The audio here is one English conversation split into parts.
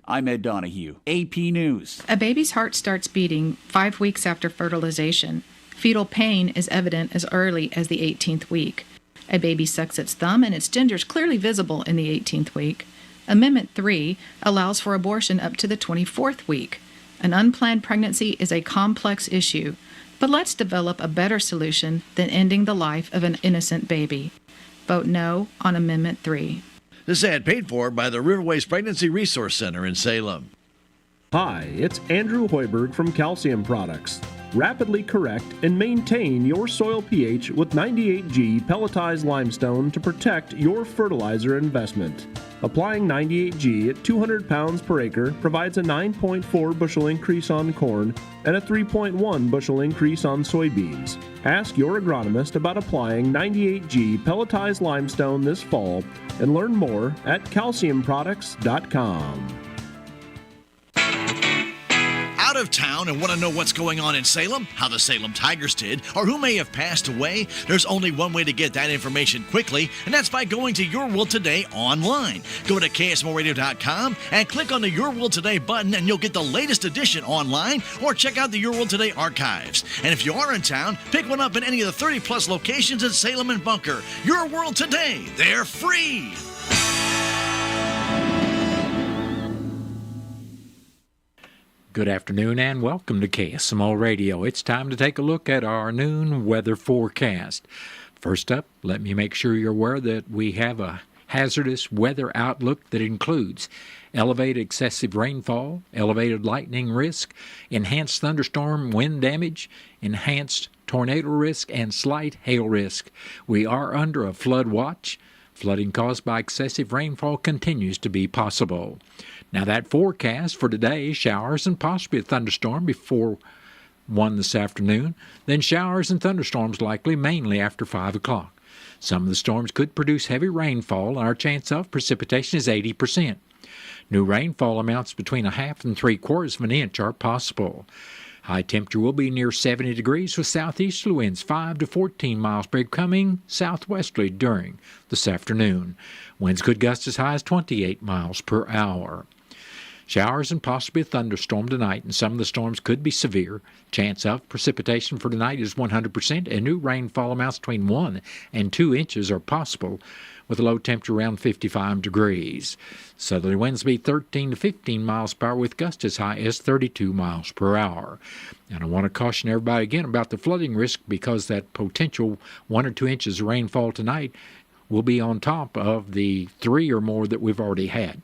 I'm Ed Donahue, AP News. A baby's heart starts beating 5 weeks after fertilization. Fetal pain is evident as early as the 18th week. A baby sucks its thumb and its ginger is clearly visible in the 18th week. Amendment 3 allows for abortion up to the 24th week. An unplanned pregnancy is a complex issue, but let's develop a better solution than ending the life of an innocent baby. Vote no on Amendment 3. This ad paid for by the Riverways Pregnancy Resource Center in Salem. Hi, it's Andrew Hoiberg from Calcium Products. Rapidly correct and maintain your soil pH with 98G pelletized limestone to protect your fertilizer investment. Applying 98G at 200 pounds per acre provides a 9.4 bushel increase on corn and a 3.1 bushel increase on soybeans. Ask your agronomist about applying 98G pelletized limestone this fall and learn more at calciumproducts.com. Out of town and want to know what's going on in Salem, how the Salem Tigers did, or who may have passed away? There's only one way to get that information quickly, and that's by going to Your World Today online. Go to KSMOradio.com and click on the Your World Today button, and you'll get the latest edition online, or check out the Your World Today archives. And if you are in town, pick one up in any of the 30-plus locations in Salem and Bunker. Your World Today, they're free. Good afternoon and welcome to KSMO Radio. It's time to take a look at our noon weather forecast. First up, let me make sure you're aware that we have a hazardous weather outlook that includes elevated excessive rainfall, elevated lightning risk, enhanced thunderstorm wind damage, enhanced tornado risk, and slight hail risk. We are under a flood watch. Flooding caused by excessive rainfall continues to be possible. Now that forecast for today, showers and possibly a thunderstorm before 1 this afternoon, then showers and thunderstorms likely mainly after 5 o'clock. Some of the storms could produce heavy rainfall, and our chance of precipitation is 80%. New rainfall amounts between 1/2 and 3/4 of an inch are possible. High temperature will be near 70 degrees with southeasterly winds 5 to 14 miles per hour coming southwesterly during this afternoon. Winds could gust as high as 28 miles per hour. Showers and possibly a thunderstorm tonight, and some of the storms could be severe. Chance of precipitation for tonight is 100%, and new rainfall amounts between 1 and 2 inches are possible, with a low temperature around 55 degrees. Southerly winds will be 13 to 15 miles per hour with gusts as high as 32 miles per hour. And I want to caution everybody again about the flooding risk, because that potential 1 or 2 inches of rainfall tonight will be on top of the 3 or more that we've already had.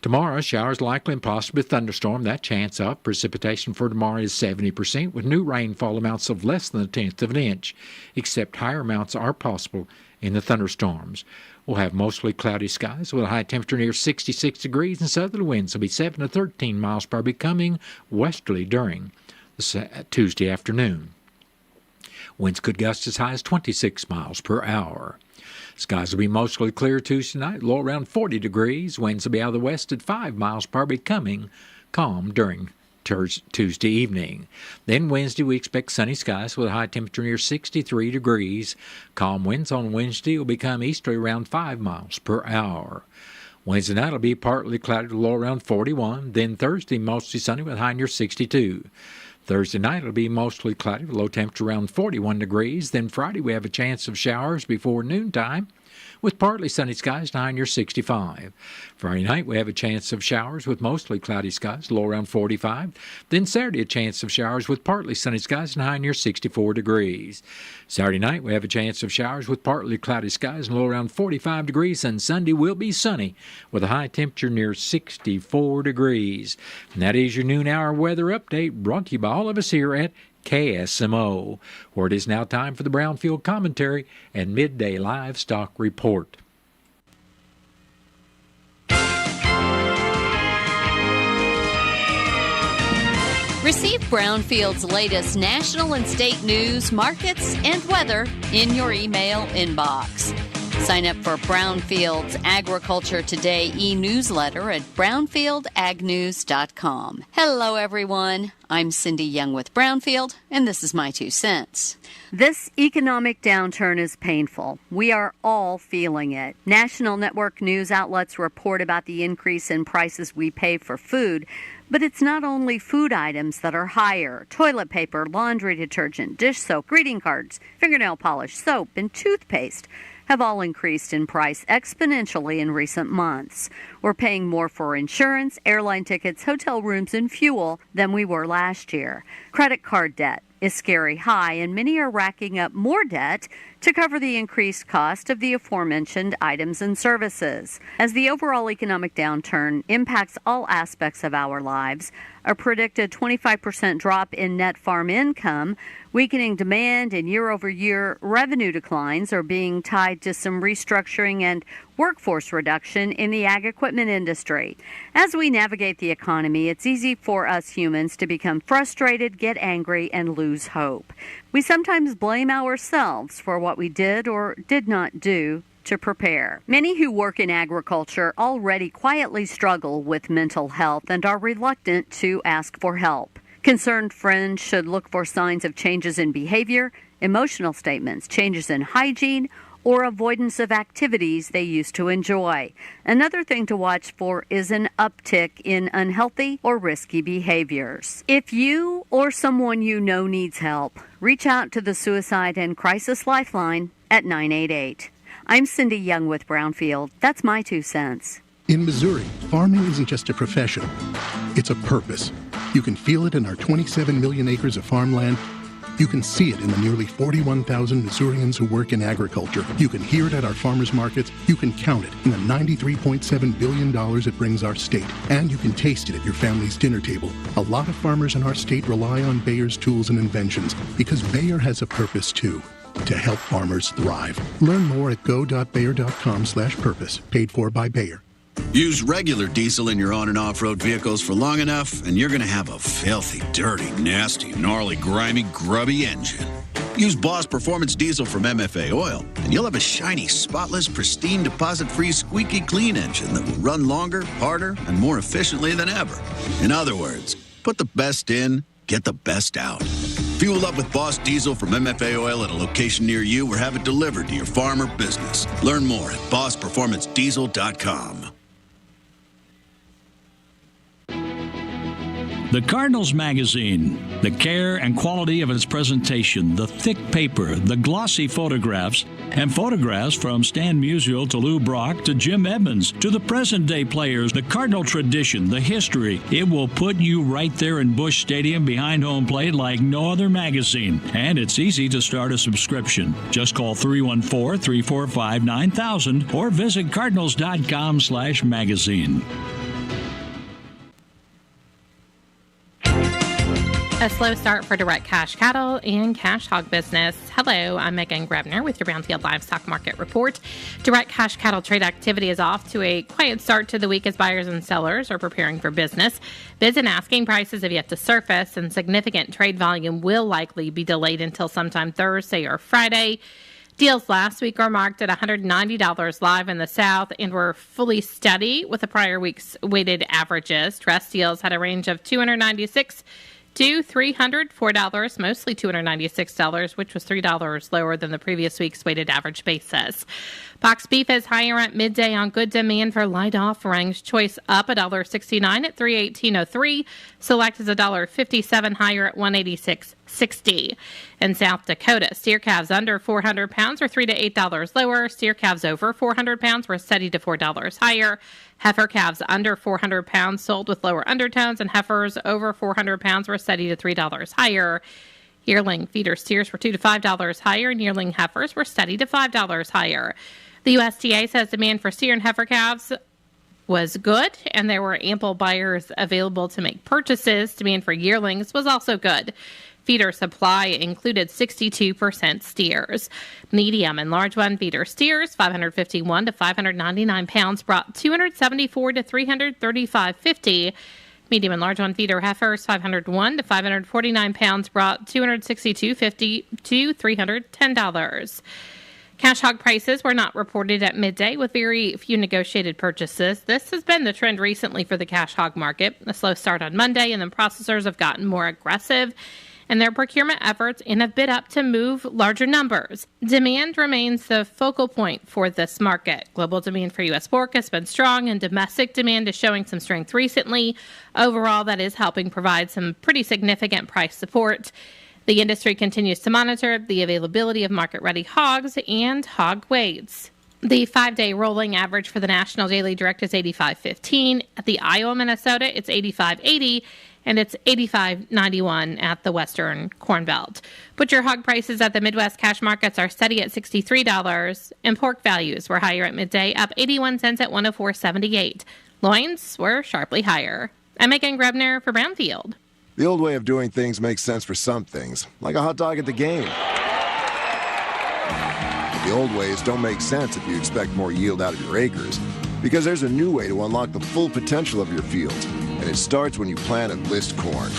Tomorrow, showers likely and possibly a thunderstorm. That chance of precipitation for tomorrow is 70%, with new rainfall amounts of less than 1/10 of an inch, except higher amounts are possible in the thunderstorms. We'll have mostly cloudy skies with a high temperature near 66 degrees, and southerly winds will be 7 to 13 miles per hour, becoming westerly during the Tuesday afternoon. Winds could gust as high as 26 miles per hour. Skies will be mostly clear Tuesday night, low around 40 degrees. Winds will be out of the west at 5 miles per hour, becoming calm during Tuesday evening. Then Wednesday, we expect sunny skies with a high temperature near 63 degrees. Calm winds on Wednesday will become easterly around 5 miles per hour. Wednesday night will be partly cloudy, low around 41. Then Thursday, mostly sunny with a high near 62. Thursday night will be mostly cloudy with low temperature around 41 degrees. Then Friday we have a chance of showers before noontime with partly sunny skies and high near 65. Friday night we have a chance of showers with mostly cloudy skies, low around 45. Then Saturday a chance of showers with partly sunny skies and high near 64 degrees. Saturday night we have a chance of showers with partly cloudy skies and low around 45 degrees. And Sunday will be sunny with a high temperature near 64 degrees. And that is your noon hour weather update, brought to you by all of us here at KSMO, where it is now time for the Brownfield Commentary and Midday Livestock Report. Receive Brownfield's latest national and state news, markets, and weather in your email inbox. Sign up for Brownfield's Agriculture Today e-newsletter at brownfieldagnews.com. Hello, everyone. I'm Cindy Young with Brownfield, and this is my 2 cents. This economic downturn is painful. We are all feeling it. National network news outlets report about the increase in prices we pay for food, but it's not only food items that are higher. Toilet paper, laundry detergent, dish soap, greeting cards, fingernail polish, soap, and toothpaste have all increased in price exponentially in recent months. We're paying more for insurance, airline tickets, hotel rooms, and fuel than we were last year. Credit card debt is scary high, and many are racking up more debt to cover the increased cost of the aforementioned items and services. As the overall economic downturn impacts all aspects of our lives, a predicted 25% drop in net farm income, weakening demand, and year-over-year revenue declines are being tied to some restructuring and workforce reduction in the ag equipment industry. As we navigate the economy, it's easy for us humans to become frustrated, get angry, and lose hope. We sometimes blame ourselves for what we did or did not do to prepare. Many who work in agriculture already quietly struggle with mental health and are reluctant to ask for help. Concerned friends should look for signs of changes in behavior, emotional statements, changes in hygiene, or avoidance of activities they used to enjoy. Another thing to watch for is an uptick in unhealthy or risky behaviors. If you or someone you know needs help, reach out to the Suicide and Crisis Lifeline at 988. I'm Cindy Young with Brownfield. That's my 2 cents. In Missouri, farming isn't just a profession, it's a purpose. You can feel it in our 27 million acres of farmland. You can see it in the nearly 41,000 Missourians who work in agriculture. You can hear it at our farmers markets. You can count it in the $93.7 billion it brings our state. And you can taste it at your family's dinner table. A lot of farmers in our state rely on Bayer's tools and inventions because Bayer has a purpose too, to help farmers thrive. Learn more at go.bayer.com/purpose, paid for by Bayer. Use regular diesel in your on- and off-road vehicles for long enough, and you're going to have a filthy, dirty, nasty, gnarly, grimy, grubby engine. Use Boss Performance Diesel from MFA Oil, and you'll have a shiny, spotless, pristine, deposit-free, squeaky clean engine that will run longer, harder, and more efficiently than ever. In other words, put the best in, get the best out. Fuel up with Boss Diesel from MFA Oil at a location near you or have it delivered to your farm or business. Learn more at bossperformancediesel.com. The Cardinals magazine, the care and quality of its presentation, the thick paper, the glossy photographs, and photographs from Stan Musial to Lou Brock to Jim Edmonds to the present-day players, the Cardinal tradition, the history. It will put you right there in Busch Stadium behind home plate like no other magazine. And it's easy to start a subscription. Just call 314-345-9000 or visit cardinals.com/magazine. A slow start for direct cash cattle and cash hog business. Hello, I'm Megan Grebner with your Brownfield Livestock Market Report. Direct cash cattle trade activity is off to a quiet start to the week as buyers and sellers are preparing for business. Bids and asking prices have yet to surface, and significant trade volume will likely be delayed until sometime Thursday or Friday. Deals last week are marked at $190 live in the South and were fully steady with the prior week's weighted averages. Dress deals had a range of $296 to $304, mostly $296, which was $3 lower than the previous week's weighted average basis. Box beef is higher at midday on good demand for light offerings. Choice up $1.69 at $318.03. Select is $1.57 higher at $186.60. In South Dakota, steer calves under 400 pounds are $3 to $8 lower. Steer calves over 400 pounds were steady to $4 higher. Heifer calves under 400 pounds sold with lower undertones, and heifers over 400 pounds were steady to $3 higher. Yearling feeder steers were $2 to $5 higher, and yearling heifers were steady to $5 higher. The USDA says demand for steer and heifer calves was good, and there were ample buyers available to make purchases. Demand for yearlings was also good. Feeder supply included 62% steers. Medium and large one feeder steers, 551 to 599 pounds, brought 274 to 335.50. Medium and large one feeder heifers, 501 to 549 pounds, brought $262.50 to $310. Cash hog prices were not reported at midday with very few negotiated purchases. This has been the trend recently for the cash hog market. A slow start on Monday, and then processors have gotten more aggressive in their procurement efforts and have bid up to move larger numbers. Demand remains the focal point for this market. Global demand for U.S. pork has been strong, and domestic demand is showing some strength recently. Overall, that is helping provide some pretty significant price support. The industry continues to monitor the availability of market-ready hogs and hog weights. The 5-day rolling average for the national daily direct is 85.15. At the Iowa, Minnesota, it's 85.80, and it's 85.91 at the Western Corn Belt. Butcher hog prices at the Midwest cash markets are steady at $63, and pork values were higher at midday, up 81 cents at 104.78. Loins were sharply higher. I'm Megan Grebner for Brownfield. The old way of doing things makes sense for some things, like a hot dog at the game. But the old ways don't make sense if you expect more yield out of your acres, because there's a new way to unlock the full potential of your fields, and it starts when you plant Enlist corn.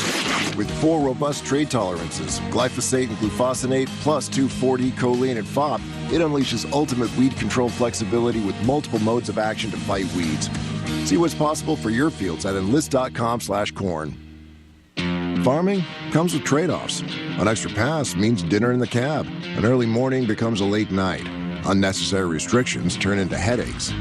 With 4 robust trait tolerances, glyphosate and glufosinate, plus 2,4-D choline and FOP, it unleashes ultimate weed control flexibility with multiple modes of action to fight weeds. See what's possible for your fields at enlist.com/corn. Farming comes with trade-offs. An extra pass means dinner in the cab. An early morning becomes a late night. Unnecessary restrictions turn into headaches.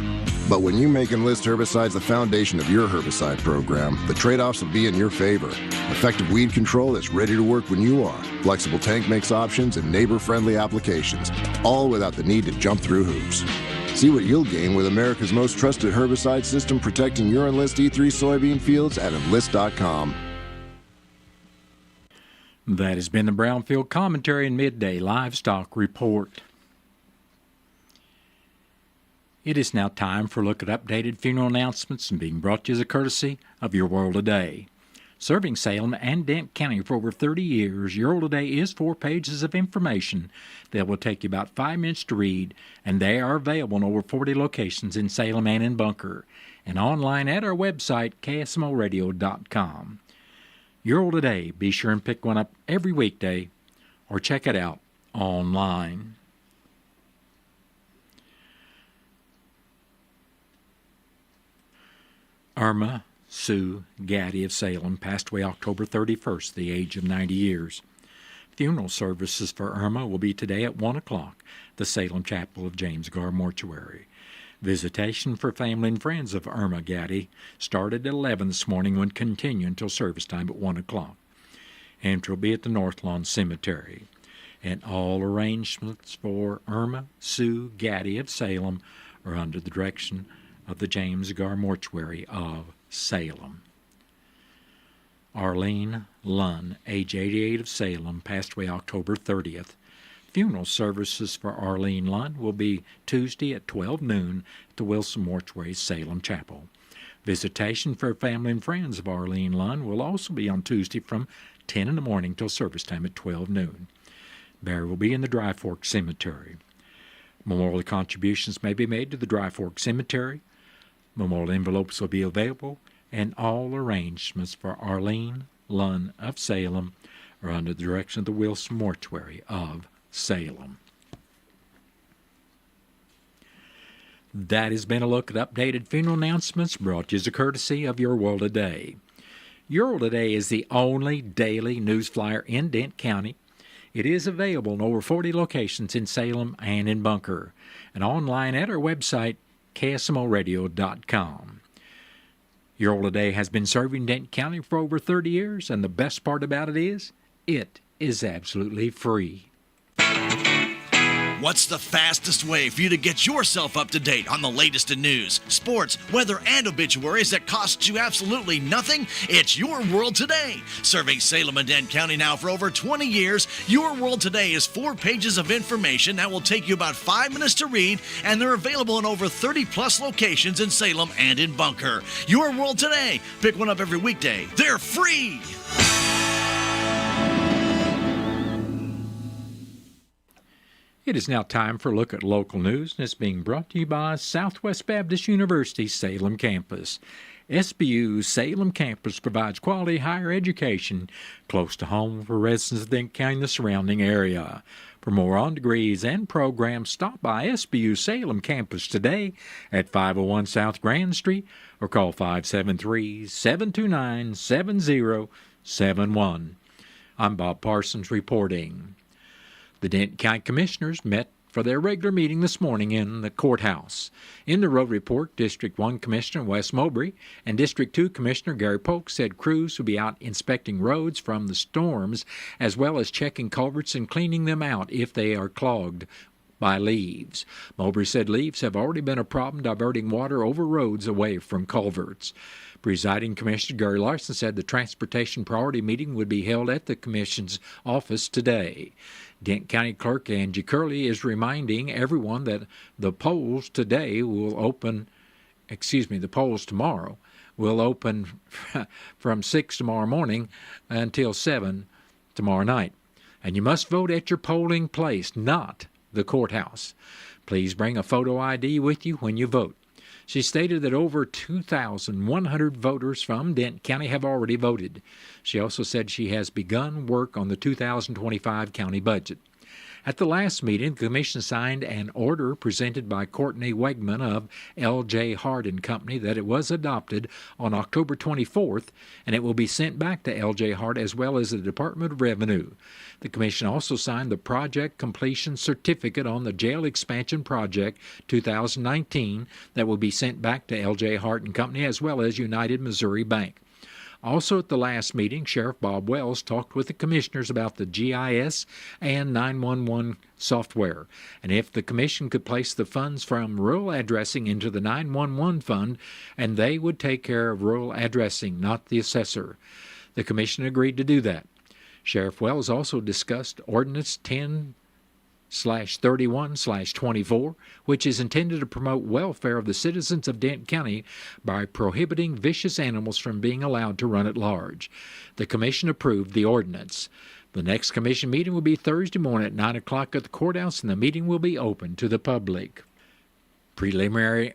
But when you make Enlist herbicides the foundation of your herbicide program, the trade-offs will be in your favor. Effective weed control that's ready to work when you are. Flexible tank mix options and neighbor-friendly applications, all without the need to jump through hoops. See what you'll gain with America's most trusted herbicide system protecting your Enlist E3 soybean fields at enlist.com. That has been the Brownfield Commentary and Midday Livestock Report. It is now time for a look at updated funeral announcements and being brought to you as a courtesy of Your World Today. Serving Salem and Dent County for over 30 years, Your World Today is 4 pages of information that will take you about 5 minutes to read, and they are available in over 40 locations in Salem and in Bunker, and online at our website, ksmoradio.com. Your World Today, be sure and pick one up every weekday or check it out online. Irma Sue Gaddy of Salem passed away October 31st, the age of 90 years. Funeral services for Irma will be today at 1 o'clock, the Salem Chapel of James Gar Mortuary. Visitation for family and friends of Irma Gaddy started at 11 this morning and will continue until service time at 1 o'clock. And it will be at the North Lawn Cemetery. And all arrangements for Irma Sue Gaddy of Salem are under the direction of the James Gar Mortuary of Salem. Arlene Lunn, age 88 of Salem, passed away October 30th. Funeral services for Arlene Lunn will be Tuesday at 12 noon at the Wilson Mortuary Salem Chapel. Visitation for family and friends of Arlene Lunn will also be on Tuesday from 10 in the morning till service time at 12 noon. Burial will be in the Dry Fork Cemetery. Memorial contributions may be made to the Dry Fork Cemetery. Memorial envelopes will be available, and all arrangements for Arlene Lunn of Salem are under the direction of the Wilson Mortuary of Salem. That has been a look at updated funeral announcements brought to you as a courtesy of Your World Today. Your World Today is the only daily news flyer in Dent County. It is available in over 40 locations in Salem and in Bunker, and online at our website, KSMOradio.com. Your World Today has been serving Dent County for over 30 years, and the best part about it is absolutely free. What's the fastest way for you to get yourself up to date on the latest in news, sports, weather, and obituaries that costs you absolutely nothing? It's Your World Today. Serving Salem and Dent County now for over 20 years, Your World Today is 4 pages of information that will take you about 5 minutes to read, and they're available in over 30-plus locations in Salem and in Bunker. Your World Today. Pick one up every weekday. They're free! It is now time for a look at local news, and it's being brought to you by Southwest Baptist University Salem Campus. SBU's Salem Campus provides quality higher education close to home for residents of Dent County and the surrounding area. For more on degrees and programs, stop by SBU Salem campus today at 501 South Grand Street or call 573-729-7071. I'm Bob Parsons reporting. The Denton County Commissioners met for their regular meeting this morning in the courthouse. In the road report, District 1 Commissioner Wes Mowbray and District 2 Commissioner Gary Polk said crews will be out inspecting roads from the storms as well as checking culverts and cleaning them out if they are clogged by leaves. Mowbray said leaves have already been a problem diverting water over roads away from culverts. Presiding Commissioner Gary Larson said the Transportation Priority Meeting would be held at the Commission's office today. Denton County Clerk Angie Curley is reminding everyone that the polls tomorrow will open from 6 tomorrow morning until 7 tomorrow night. And you must vote at your polling place, not the courthouse. Please bring a photo ID with you when you vote. She stated that over 2,100 voters from Denton County have already voted. She also said she has begun work on the 2025 county budget. At the last meeting, the Commission signed an order presented by Courtney Wegman of L.J. Hart & Company that it was adopted on October 24th, and it will be sent back to L.J. Hart as well as the Department of Revenue. The Commission also signed the Project Completion Certificate on the Jail Expansion Project 2019 that will be sent back to L.J. Hart & Company as well as United Missouri Bank. Also at the last meeting, Sheriff Bob Wells talked with the commissioners about the GIS and 911 software, and if the commission could place the funds from rural addressing into the 911 fund, and they would take care of rural addressing, not the assessor. The commission agreed to do that. Sheriff Wells also discussed Ordinance 10/31/24, which is intended to promote welfare of the citizens of Denton County by prohibiting vicious animals from being allowed to run at large. The commission approved the ordinance. The next commission meeting will be Thursday morning at 9 o'clock at the courthouse, and the meeting will be open to the public. Preliminary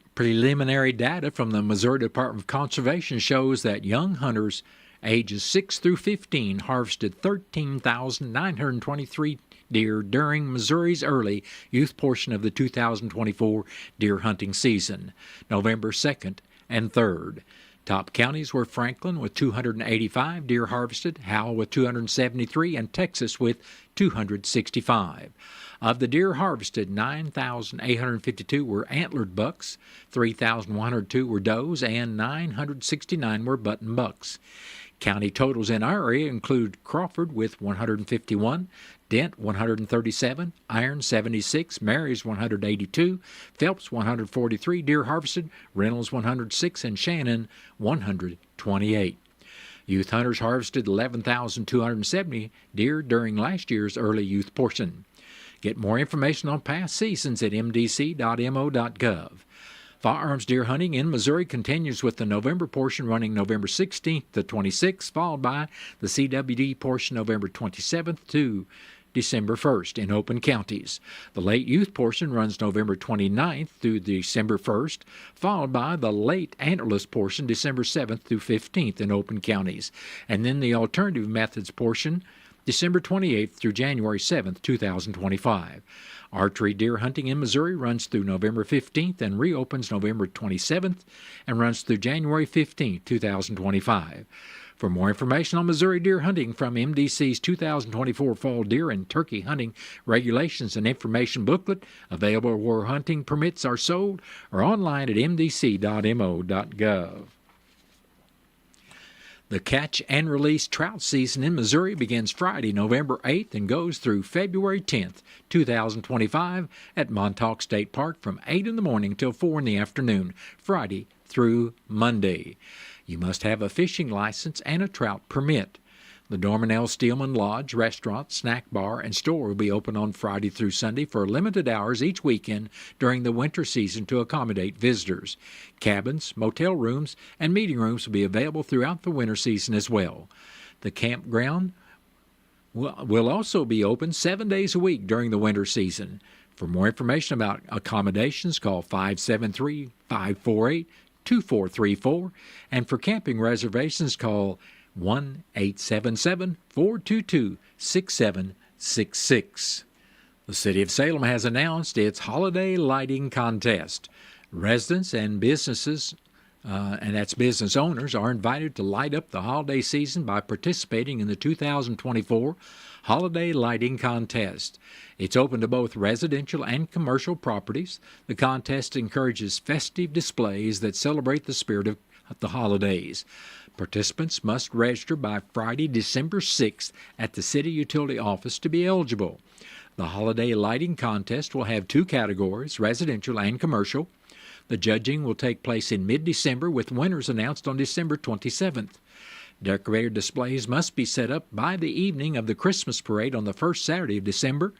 data from the Missouri Department of Conservation shows that young hunters ages 6 through 15 harvested 13,923 deer during Missouri's early youth portion of the 2024 deer hunting season, November 2nd and 3rd. Top counties were Franklin with 285 deer harvested, Howell with 273, and Texas with 265. Of the deer harvested, 9,852 were antlered bucks, 3,102 were does, and 969 were button bucks. County totals in our area include Crawford with 151, Dent 137, Iron 76, Marys 182, Phelps 143 deer harvested, Reynolds 106, and Shannon 128. Youth hunters harvested 11,270 deer during last year's early youth portion. Get more information on past seasons at mdc.mo.gov. Firearms deer hunting in Missouri continues with the November portion running November 16th to 26th, followed by the CWD portion November 27th to December 1st in open counties. The late youth portion runs November 29th through December 1st, followed by the late antlerless portion December 7th through 15th in open counties, and then the alternative methods portion December 28th through January 7th, 2025. Archery deer hunting in Missouri runs through November 15th and reopens November 27th and runs through January 15th, 2025. For more information on Missouri deer hunting from MDC's 2024 Fall Deer and Turkey Hunting Regulations and Information Booklet, available where hunting permits are sold, or online at mdc.mo.gov. The catch and release trout season in Missouri begins Friday, November 8th and goes through February 10th, 2025 at Montauk State Park from 8 in the morning till 4 in the afternoon, Friday through Monday. You must have a fishing license and a trout permit. The Dorman L. Steelman Lodge, restaurant, snack bar, and store will be open on Friday through Sunday for limited hours each weekend during the winter season to accommodate visitors. Cabins, motel rooms, and meeting rooms will be available throughout the winter season as well. The campground will also be open 7 days a week during the winter season. For more information about accommodations, call 573-548-2434, and for camping reservations, call 1-877-422-6766. The City of Salem has announced its holiday lighting contest. Residents and businesses, and that's business owners, are invited to light up the holiday season by participating in the 2024 Holiday Lighting Contest. It's open to both residential and commercial properties. The contest encourages festive displays that celebrate the spirit of the holidays. Participants must register by Friday, December 6th at the City Utility Office to be eligible. The Holiday Lighting Contest will have two categories, residential and commercial. The judging will take place in mid-December, with winners announced on December 27th. Decorated displays must be set up by the evening of the Christmas parade on the first Saturday of December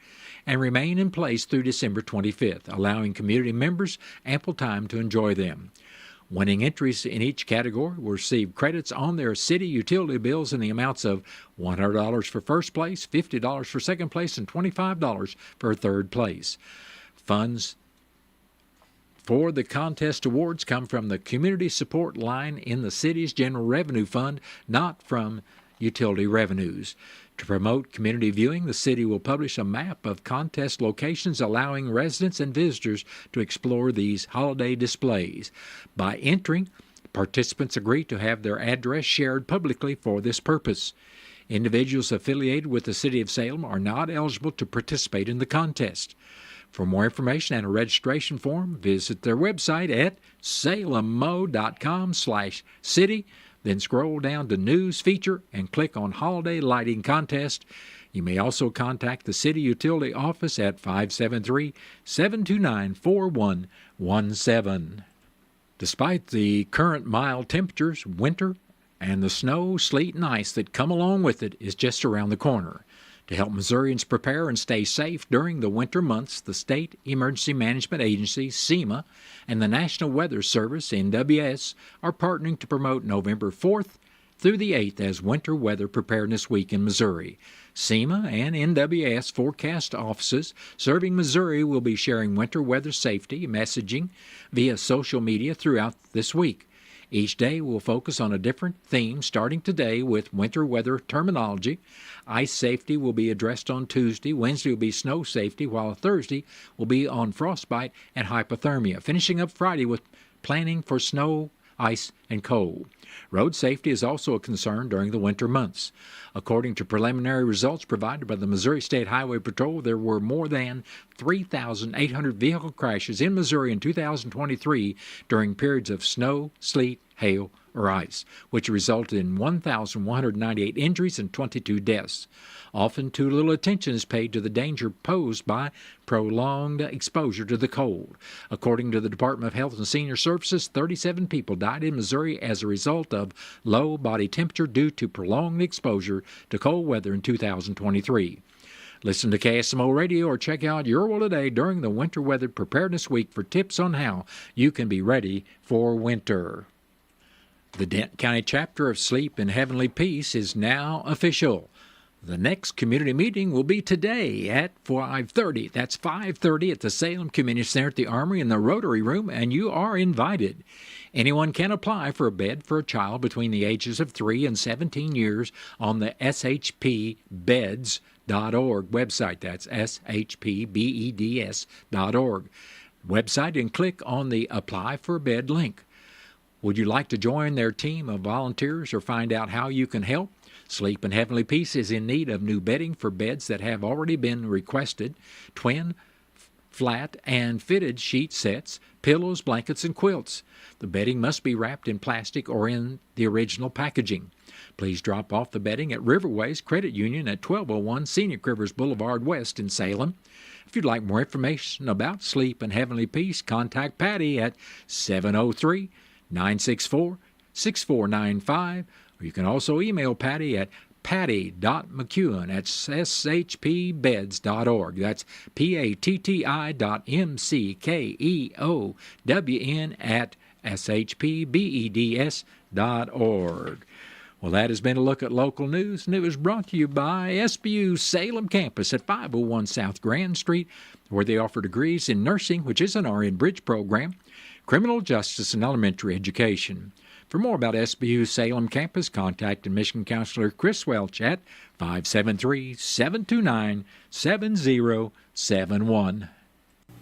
and remain in place through December 25th, allowing community members ample time to enjoy them. Winning entries in each category will receive credits on their city utility bills in the amounts of $100 for first place, $50 for second place, and $25 for third place. Funds for the contest awards come from the community support line in the city's general revenue fund, not from utility revenues. To promote community viewing, the city will publish a map of contest locations, allowing residents and visitors to explore these holiday displays. By entering, participants agree to have their address shared publicly for this purpose. Individuals affiliated with the City of Salem are not eligible to participate in the contest. For more information and a registration form, visit their website at salemo.com/city. Then scroll down to News Feature and click on Holiday Lighting Contest. You may also contact the City Utility Office at 573-729-4117. Despite the current mild temperatures, winter and the snow, sleet, and ice that come along with it is just around the corner. To help Missourians prepare and stay safe during the winter months, the State Emergency Management Agency, SEMA, and the National Weather Service, NWS, are partnering to promote November 4th through the 8th as Winter Weather Preparedness Week in Missouri. SEMA and NWS forecast offices serving Missouri will be sharing winter weather safety messaging via social media throughout this week. Each day will focus on a different theme, starting today with winter weather terminology. Ice safety will be addressed on Tuesday. Wednesday will be snow safety, while Thursday will be on frostbite and hypothermia, finishing up Friday with planning for snow, ice, and cold. Road safety is also a concern during the winter months. According to preliminary results provided by the Missouri State Highway Patrol, there were more than 3,800 vehicle crashes in Missouri in 2023 during periods of snow, sleet, hail, or ice, which resulted in 1,198 injuries and 22 deaths. Often too little attention is paid to the danger posed by prolonged exposure to the cold. According to the Department of Health and Senior Services, 37 people died in Missouri as a result of low body temperature due to prolonged exposure to cold weather in 2023. Listen to KSMO Radio or check out Your World Today during the Winter Weather Preparedness Week for tips on how you can be ready for winter. The Denton County chapter of Sleep in Heavenly Peace is now official. The next community meeting will be today at 5:30. That's 5:30 at the Salem Community Center at the Armory in the Rotary Room, and you are invited. Anyone can apply for a bed for a child between the ages of 3 and 17 years on the shpbeds.org website. That's shpbeds.org website, and click on the Apply for a Bed link. Would you like to join their team of volunteers or find out how you can help? Sleep in Heavenly Peace is in need of new bedding for beds that have already been requested, twin, flat, and fitted sheet sets, pillows, blankets, and quilts. The bedding must be wrapped in plastic or in the original packaging. Please drop off the bedding at Riverways Credit Union at 1201 Scenic Rivers Boulevard West in Salem. If you'd like more information about Sleep in Heavenly Peace, contact Patty at 703-964-6495, or you can also email Patty at patty.mckeown@shpbeds.org. That's patti.mckeown@shpbeds.org. Well, that has been a look at local news, and it was brought to you by SBU Salem Campus at 501 South Grand Street, where they offer degrees in nursing, which is an RN Bridge program, criminal justice, and elementary education. For more about SBU's Salem campus, contact Admission Counselor Chris Welch at 573-729-7071.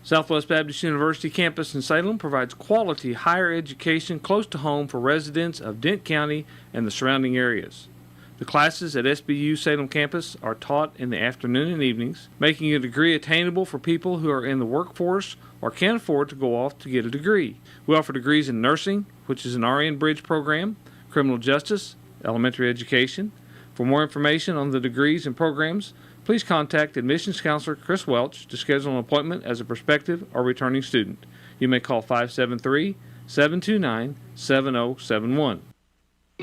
Southwest Baptist University campus in Salem provides quality higher education close to home for residents of Dent County and the surrounding areas. The classes at SBU Salem campus are taught in the afternoon and evenings, making a degree attainable for people who are in the workforce or can't afford to go off to get a degree. We offer degrees in nursing, which is an RN Bridge program, criminal justice, elementary education. For more information on the degrees and programs, please contact Admissions Counselor Chris Welch to schedule an appointment as a prospective or returning student. You may call 573-729-7071.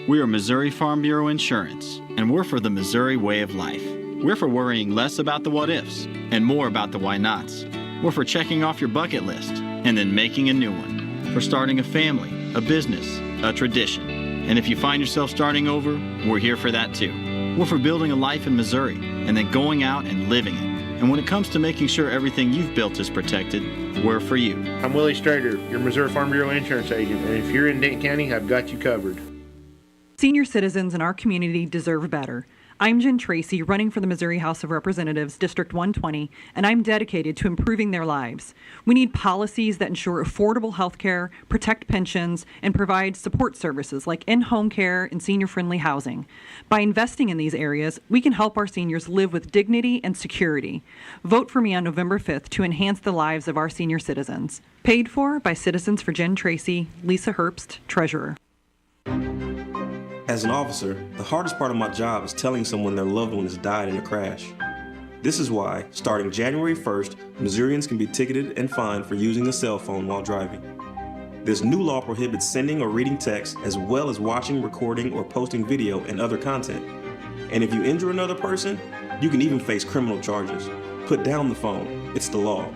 We are Missouri Farm Bureau Insurance, and we're for the Missouri way of life. We're for worrying less about the what-ifs and more about the why-nots. We're for checking off your bucket list and then making a new one. For starting a family, a business, a tradition. And if you find yourself starting over, we're here for that too. We're for building a life in Missouri and then going out and living it. And when it comes to making sure everything you've built is protected, we're for you. I'm Willie Strader, your Missouri Farm Bureau insurance agent, and if you're in Dent County, I've got you covered. Senior citizens in our community deserve better. I'm Jen Tracy, running for the Missouri House of Representatives, District 120, and I'm dedicated to improving their lives. We need policies that ensure affordable health care, protect pensions, and provide support services like in-home care and senior-friendly housing. By investing in these areas, we can help our seniors live with dignity and security. Vote for me on November 5th to enhance the lives of our senior citizens. Paid for by Citizens for Jen Tracy, Lisa Herbst, Treasurer. As an officer, the hardest part of my job is telling someone their loved one has died in a crash. This is why, starting January 1st, Missourians can be ticketed and fined for using a cell phone while driving. This new law prohibits sending or reading text, as well as watching, recording, or posting video and other content. And if you injure another person, you can even face criminal charges. Put down the phone. It's the law.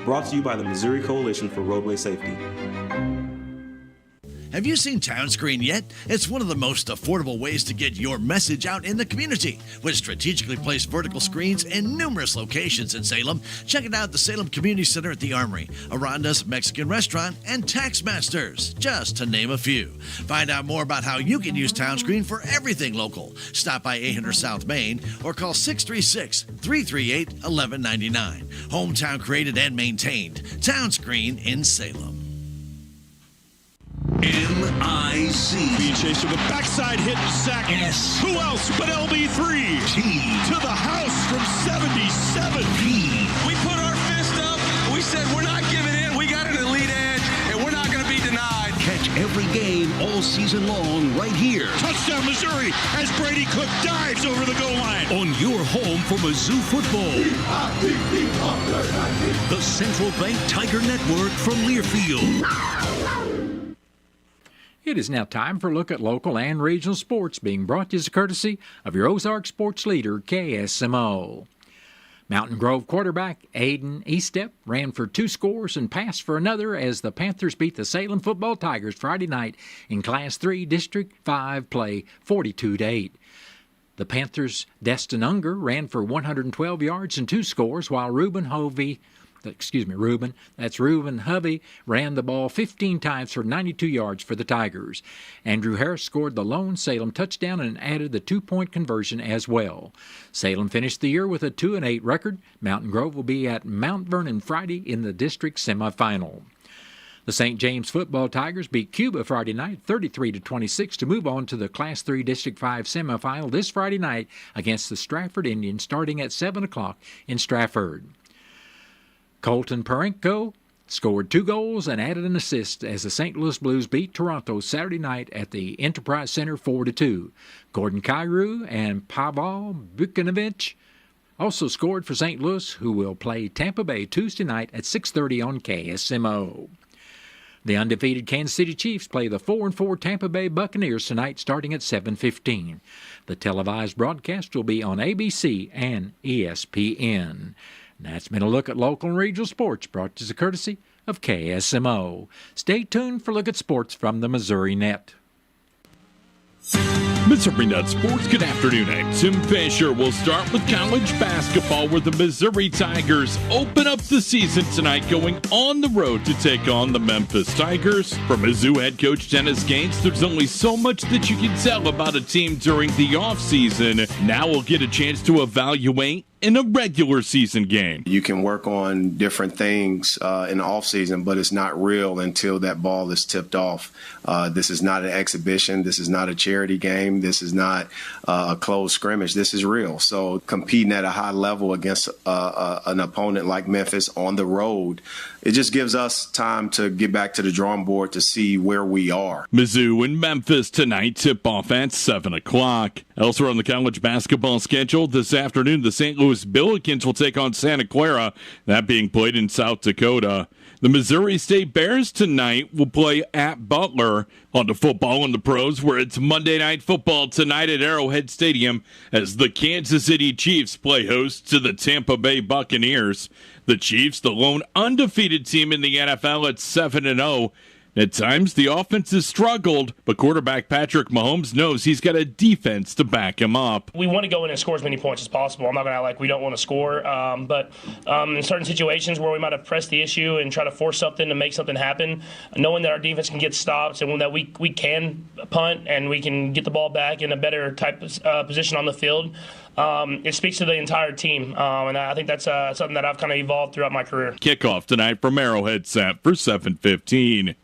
Brought to you by the Missouri Coalition for Roadway Safety. Have you seen Townscreen yet? It's one of the most affordable ways to get your message out in the community. With strategically placed vertical screens in numerous locations in Salem, check it out at the Salem Community Center at the Armory, Aranda's Mexican Restaurant, and Taxmasters, just to name a few. Find out more about how you can use Townscreen for everything local. Stop by 800 South Main or call 636-338-1199. Hometown created and maintained. Townscreen in Salem. M-I-C. Being chased to the backside hit and sack. S. Who else but LB3? T. To the house from 77. P. We put our fist up. We said we're not giving in. We got an elite edge, and we're not going to be denied. Catch every game all season long right here. Touchdown Missouri as Brady Cook dives over the goal line. On your home for Mizzou football. The Central Bank Tiger Network from Learfield. It is now time for a look at local and regional sports, being brought to you as a courtesy of your Ozark sports leader, KSMO. Mountain Grove quarterback Aiden Estep ran for 2 scores and passed for another as the Panthers beat the Salem Football Tigers Friday night in Class 3 District 5 play 42-8. The Panthers' Destin Unger ran for 112 yards and 2 scores, while Reuben Hovey ran the ball 15 times for 92 yards for the Tigers. Andrew Harris scored the lone Salem touchdown and added the 2-point conversion as well. Salem finished the year with a 2-8 record. Mountain Grove will be at Mount Vernon Friday in the district semifinal. The St. James football Tigers beat Cuba Friday night 33-26 to move on to the Class 3 District 5 semifinal this Friday night against the Stratford Indians starting at 7 o'clock in Stratford. Colton Parenko scored 2 goals and added an assist as the St. Louis Blues beat Toronto Saturday night at the Enterprise Center 4-2. Gordon Cairo and Pavel Bukinovich also scored for St. Louis, who will play Tampa Bay Tuesday night at 6:30 on KSMO. The undefeated Kansas City Chiefs play the 4-4 Tampa Bay Buccaneers tonight starting at 7:15. The televised broadcast will be on ABC and ESPN. That's been a look at local and regional sports brought to you as a courtesy of KSMO. Stay tuned for a look at sports from the Missouri Net. Missouri Nut Sports, good afternoon. I'm Tim Fisher. We'll start with college basketball where the Missouri Tigers open up the season tonight going on the road to take on the Memphis Tigers. For Mizzou head coach Dennis Gaines, there's only so much that you can tell about a team during the offseason. Now we'll get a chance to evaluate in a regular season game. You can work on different things in the offseason, but it's not real until that ball is tipped off. This is not an exhibition. This is not a charity game. This is not a closed scrimmage. This is real. So competing at a high level against an opponent like Memphis on the road, it just gives us time to get back to the drawing board to see where we are. Mizzou and Memphis tonight, tip-off at 7 o'clock. Elsewhere on the college basketball schedule this afternoon, the St. Louis Billikens will take on Santa Clara, that being played in South Dakota. The Missouri State Bears tonight will play at Butler. On to football in the pros, where it's Monday Night Football tonight at Arrowhead Stadium as the Kansas City Chiefs play host to the Tampa Bay Buccaneers. The Chiefs, the lone undefeated team in the NFL at 7-0. At times, the offense has struggled, but quarterback Patrick Mahomes knows he's got a defense to back him up. We want to go in and score as many points as possible. I'm not going to act like we don't want to score, but in certain situations where we might have pressed the issue and try to force something to make something happen, knowing that our defense can get stops and that we can punt and we can get the ball back in a better type of position on the field, it speaks to the entire team, and I think that's something that I've kind of evolved throughout my career. Kickoff tonight from Arrowhead set for 7:15.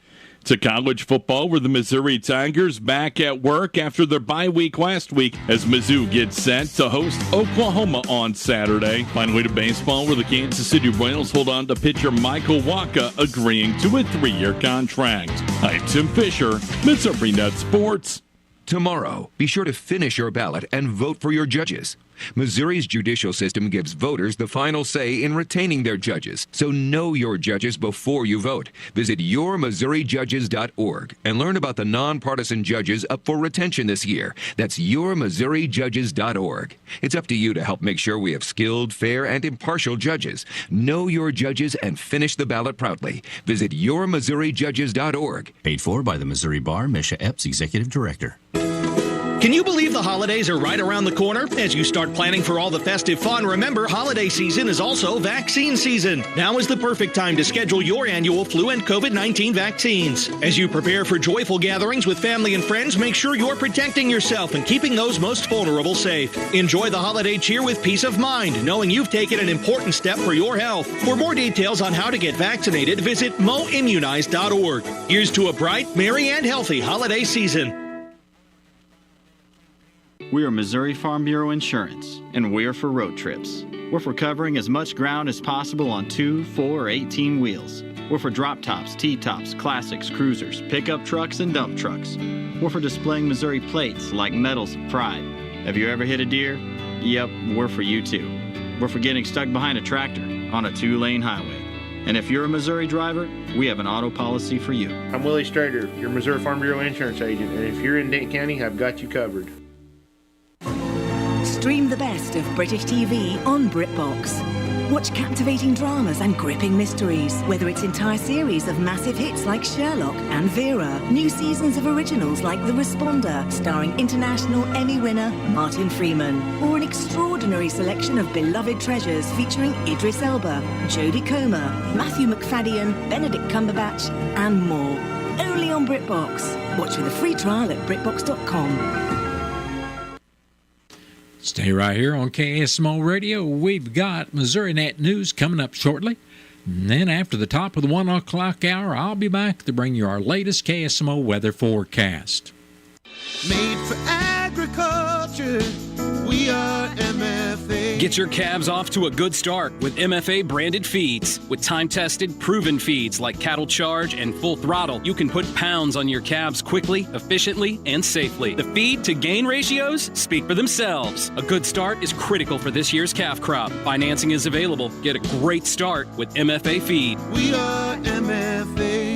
To college football, where the Missouri Tigers back at work after their bye week last week as Mizzou gets set to host Oklahoma on Saturday. Finally to baseball, where the Kansas City Royals hold on to pitcher Michael Wacha, agreeing to a 3-year contract. I'm Tim Fisher, Missouri Nut Sports. Tomorrow, be sure to finish your ballot and vote for your judges. Missouri's judicial system gives voters the final say in retaining their judges, so know your judges before you vote. Visit yourmissouriJudges.org and learn about the nonpartisan judges up for retention this year. That's yourmissouriJudges.org. It's up to you to help make sure we have skilled, fair, and impartial judges. Know your judges and finish the ballot proudly. Visit yourmissouriJudges.org. Paid for by the Missouri Bar, Misha Epps, Executive Director. Can you believe the holidays are right around the corner? As you start planning for all the festive fun, remember holiday season is also vaccine season. Now is the perfect time to schedule your annual flu and COVID-19 vaccines. As you prepare for joyful gatherings with family and friends, make sure you're protecting yourself and keeping those most vulnerable safe. Enjoy the holiday cheer with peace of mind, knowing you've taken an important step for your health. For more details on how to get vaccinated, visit moimmunize.org. Here's to a bright, merry, and healthy holiday season. We are Missouri Farm Bureau Insurance, and we're for road trips. We're for covering as much ground as possible on 2, 4, or 18 wheels. We're for drop tops, T-tops, classics, cruisers, pickup trucks, and dump trucks. We're for displaying Missouri plates like medals of pride. Have you ever hit a deer? Yep, we're for you too. We're for getting stuck behind a tractor on a 2-lane highway. And if you're a Missouri driver, we have an auto policy for you. I'm Willie Strader, your Missouri Farm Bureau Insurance agent, and if you're in Dent County, I've got you covered. Stream the best of British TV on BritBox. Watch captivating dramas and gripping mysteries, whether it's entire series of massive hits like Sherlock and Vera, new seasons of originals like The Responder, starring international Emmy winner Martin Freeman, or an extraordinary selection of beloved treasures featuring Idris Elba, Jodie Comer, Matthew McFadden, Benedict Cumberbatch, and more. Only on BritBox. Watch with a free trial at BritBox.com. Stay right here on KSMO Radio. We've got Missouri Net News coming up shortly. And then after the top of the 1 o'clock hour, I'll be back to bring you our latest KSMO weather forecast. Made for agriculture, we are MFA. Get your calves off to a good start with MFA branded feeds. With time-tested, proven feeds like Cattle Charge and Full Throttle, you can put pounds on your calves quickly, efficiently, and safely. The feed-to-gain ratios speak for themselves. A good start is critical for this year's calf crop. Financing is available. Get a great start with MFA Feed. We are MFA.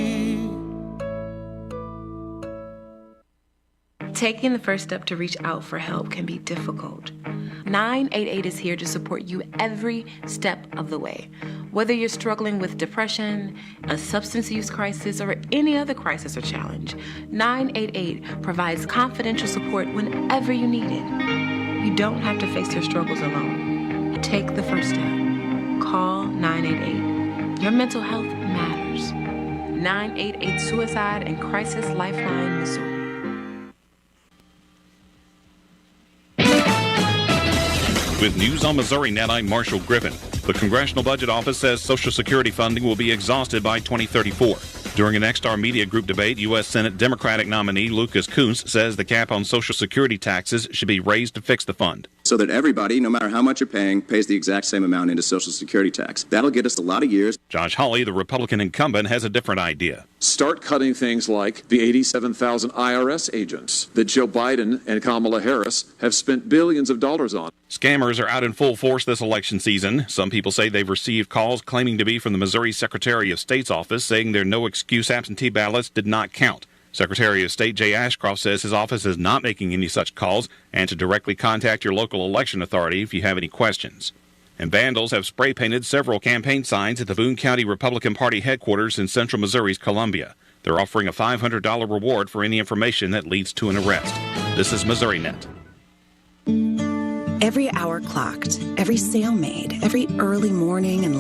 Taking the first step to reach out for help can be difficult. 988 is here to support you every step of the way. Whether you're struggling with depression, a substance use crisis, or any other crisis or challenge, 988 provides confidential support whenever you need it. You don't have to face your struggles alone. Take the first step. Call 988. Your mental health matters. 988 Suicide and Crisis Lifeline, Missouri. With news on Missouri Net, I'm Marshall Griffin. The Congressional Budget Office says Social Security funding will be exhausted by 2034. During an X-Star Media Group debate, U.S. Senate Democratic nominee Lucas Kunce says the cap on Social Security taxes should be raised to fix the fund. So that everybody, no matter how much you're paying, pays the exact same amount into Social Security tax. That'll get us a lot of years. Josh Hawley, the Republican incumbent, has a different idea. Start cutting things like the 87,000 IRS agents that Joe Biden and Kamala Harris have spent billions of dollars on. Scammers are out in full force this election season. Some people say they've received calls claiming to be from the Missouri Secretary of State's office saying their no-excuse absentee ballots did not count. Secretary of State Jay Ashcroft says his office is not making any such calls and to directly contact your local election authority if you have any questions. And vandals have spray painted several campaign signs at the Boone County Republican Party headquarters in central Missouri's Columbia. They're offering a $500 reward for any information that leads to an arrest. This is Missouri Net. Every hour clocked, every sale made, every early morning and